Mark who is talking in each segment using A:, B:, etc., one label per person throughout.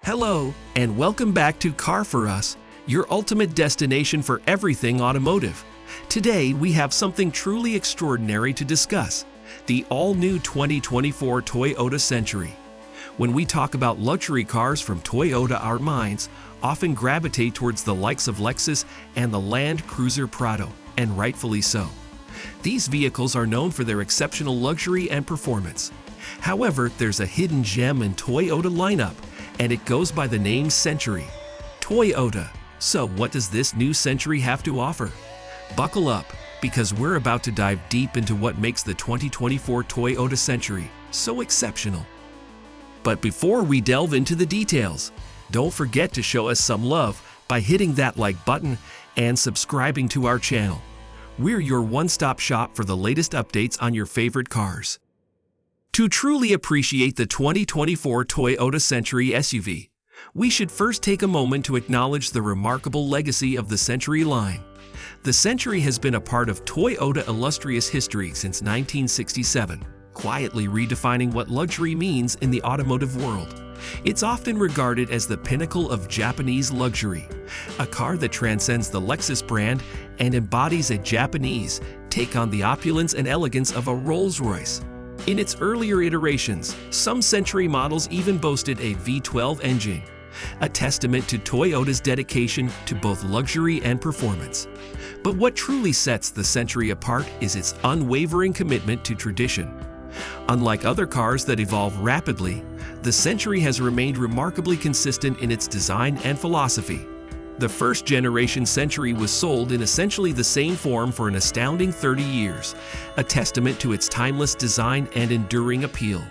A: Hello, and welcome back to CarForUs, your ultimate destination for everything automotive. Today, we have something truly extraordinary to discuss, the all-new 2024 Toyota Century. When we talk about luxury cars from Toyota, our minds often gravitate towards the likes of Lexus and the Land Cruiser Prado, and rightfully so. These vehicles are known for their exceptional luxury and performance. However, there's a hidden gem in Toyota lineup, and it goes by the name Century. Toyota. So what does this new Century have to offer? Buckle up, because we're about to dive deep into what makes the 2024 Toyota Century so exceptional. But before we delve into the details, don't forget to show us some love by hitting that like button and subscribing to our channel. We're your one-stop shop for the latest updates on your favorite cars. To truly appreciate the 2024 Toyota Century SUV, we should first take a moment to acknowledge the remarkable legacy of the Century line. The Century has been a part of Toyota illustrious history since 1967, quietly redefining what luxury means in the automotive world. It's often regarded as the pinnacle of Japanese luxury, a car that transcends the Lexus brand and embodies a Japanese take on the opulence and elegance of a Rolls Royce. In its earlier iterations, some Century models even boasted a V12 engine, a testament to Toyota's dedication to both luxury and performance. But what truly sets the Century apart is its unwavering commitment to tradition. Unlike other cars that evolve rapidly, the Century has remained remarkably consistent in its design and philosophy. The first-generation Century was sold in essentially the same form for an astounding 30 years, a testament to its timeless design and enduring appeal.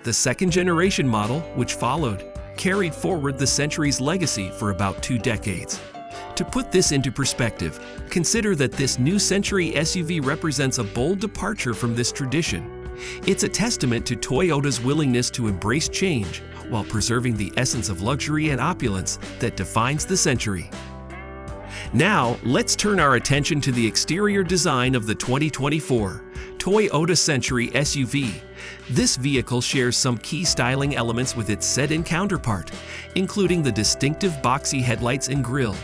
A: The second-generation model, which followed, carried forward the Century's legacy for about 2 decades. To put this into perspective, consider that this new Century SUV represents a bold departure from this tradition. It's a testament to Toyota's willingness to embrace change while preserving the essence of luxury and opulence that defines the Century. Now, let's turn our attention to the exterior design of the 2024 Toyota Century SUV. This vehicle shares some key styling elements with its sedan counterpart, including the distinctive boxy headlights and grille.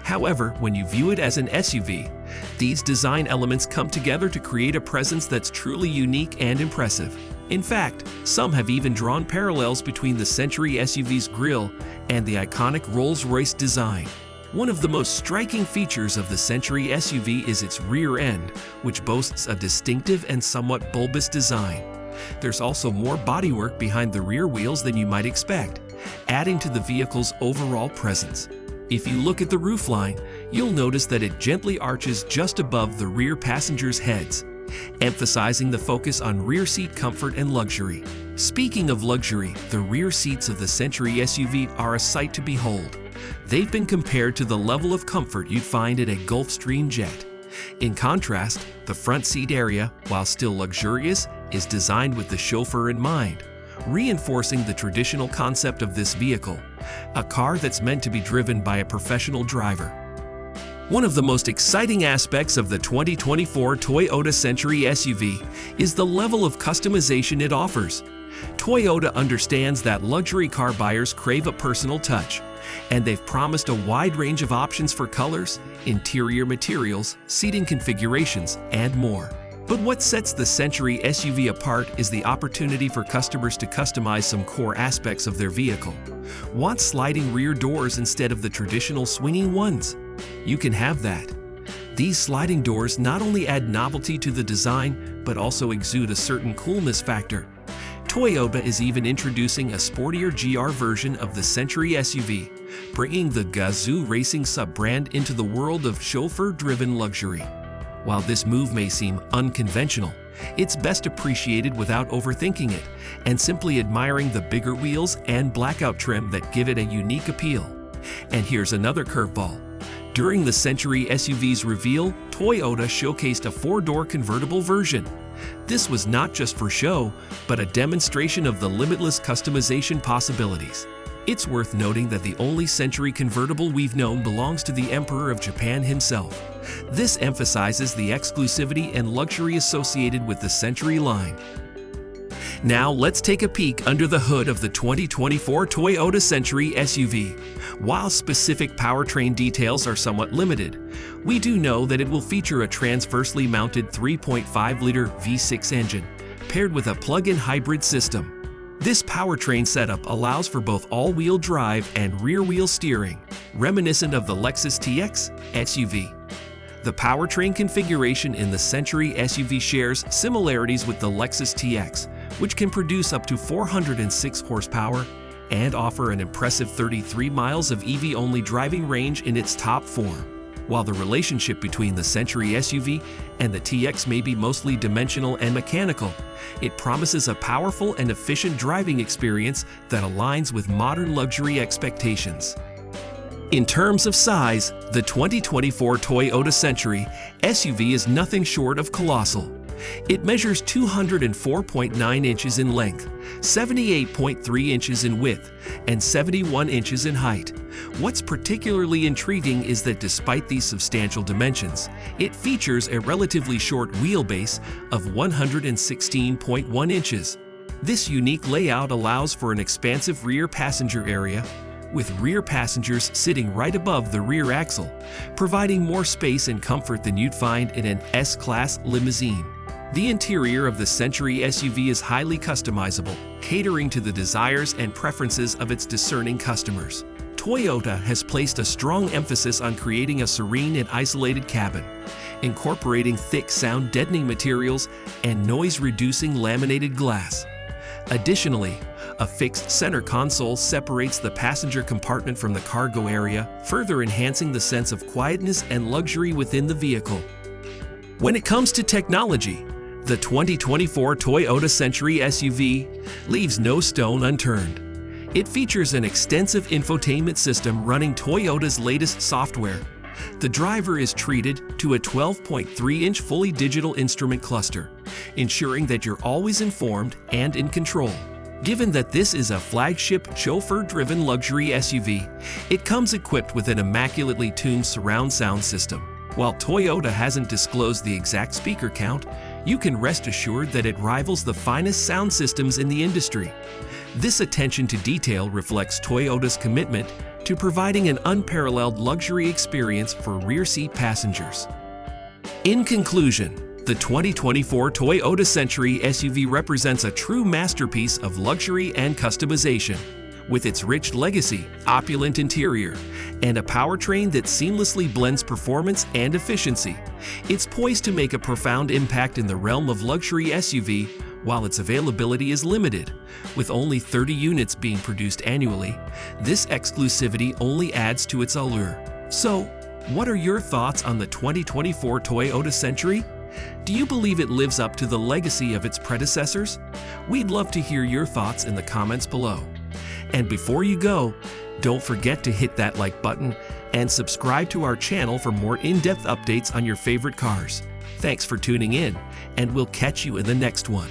A: However, when you view it as an SUV, these design elements come together to create a presence that's truly unique and impressive. In fact, some have even drawn parallels between the Century SUV's grille and the iconic Rolls Royce design. One of the most striking features of the Century SUV is its rear end, which boasts a distinctive and somewhat bulbous design. There's also more bodywork behind the rear wheels than you might expect, adding to the vehicle's overall presence. If you look at the roofline, you'll notice that it gently arches just above the rear passengers' heads, emphasizing the focus on rear seat comfort and luxury. Speaking of luxury, the rear seats of the Century SUV are a sight to behold. They've been compared to the level of comfort you'd find in a Gulfstream jet. In contrast, the front seat area, while still luxurious, is designed with the chauffeur in mind, reinforcing the traditional concept of this vehicle, a car that's meant to be driven by a professional driver. One of the most exciting aspects of the 2024 Toyota Century SUV is the level of customization it offers. Toyota understands that luxury car buyers crave a personal touch, and they've promised a wide range of options for colors, interior materials, seating configurations, and more. But what sets the Century SUV apart is the opportunity for customers to customize some core aspects of their vehicle. Want sliding rear doors instead of the traditional swinging ones? You can have that. These sliding doors not only add novelty to the design, but also exude a certain coolness factor. Toyota is even introducing a sportier GR version of the Century SUV, bringing the Gazoo racing sub-brand into the world of chauffeur-driven luxury. While this move may seem unconventional, it's best appreciated without overthinking it and simply admiring the bigger wheels and blackout trim that give it a unique appeal. And here's another curveball. During the Century SUV's reveal, Toyota showcased a 4-door convertible version. This was not just for show, but a demonstration of the limitless customization possibilities. It's worth noting that the only Century convertible we've known belongs to the Emperor of Japan himself. This emphasizes the exclusivity and luxury associated with the Century line. Now let's take a peek under the hood of the 2024 Toyota Century SUV. While specific powertrain details are somewhat limited, we do know that it will feature a transversely mounted 3.5-liter V6 engine paired with a plug-in hybrid system. This powertrain setup allows for both all-wheel drive and rear-wheel steering, reminiscent of the Lexus TX SUV. The powertrain configuration in the Century SUV shares similarities with the Lexus TX, which can produce up to 406 horsepower and offer an impressive 33 miles of EV-only driving range in its top form. While the relationship between the Century SUV and the TX may be mostly dimensional and mechanical, it promises a powerful and efficient driving experience that aligns with modern luxury expectations. In terms of size, the 2024 Toyota Century SUV is nothing short of colossal. It measures 204.9 inches in length, 78.3 inches in width, and 71 inches in height. What's particularly intriguing is that despite these substantial dimensions, it features a relatively short wheelbase of 116.1 inches. This unique layout allows for an expansive rear passenger area, with rear passengers sitting right above the rear axle, providing more space and comfort than you'd find in an S-Class limousine. The interior of the Century SUV is highly customizable, catering to the desires and preferences of its discerning customers. Toyota has placed a strong emphasis on creating a serene and isolated cabin, incorporating thick sound-deadening materials and noise-reducing laminated glass. Additionally, a fixed center console separates the passenger compartment from the cargo area, further enhancing the sense of quietness and luxury within the vehicle. When it comes to technology, the 2024 Toyota Century SUV leaves no stone unturned. It features an extensive infotainment system running Toyota's latest software. The driver is treated to a 12.3-inch fully digital instrument cluster, ensuring that you're always informed and in control. Given that this is a flagship chauffeur-driven luxury SUV, it comes equipped with an immaculately tuned surround sound system. While Toyota hasn't disclosed the exact speaker count, you can rest assured that it rivals the finest sound systems in the industry. This attention to detail reflects Toyota's commitment to providing an unparalleled luxury experience for rear seat passengers. In conclusion, the 2024 Toyota Century SUV represents a true masterpiece of luxury and customization. With its rich legacy, opulent interior, and a powertrain that seamlessly blends performance and efficiency, it's poised to make a profound impact in the realm of luxury SUV while its availability is limited. With only 30 units being produced annually, this exclusivity only adds to its allure. So, what are your thoughts on the 2024 Toyota Century? Do you believe it lives up to the legacy of its predecessors? We'd love to hear your thoughts in the comments below. And before you go, don't forget to hit that like button and subscribe to our channel for more in-depth updates on your favorite cars. Thanks for tuning in, and we'll catch you in the next one.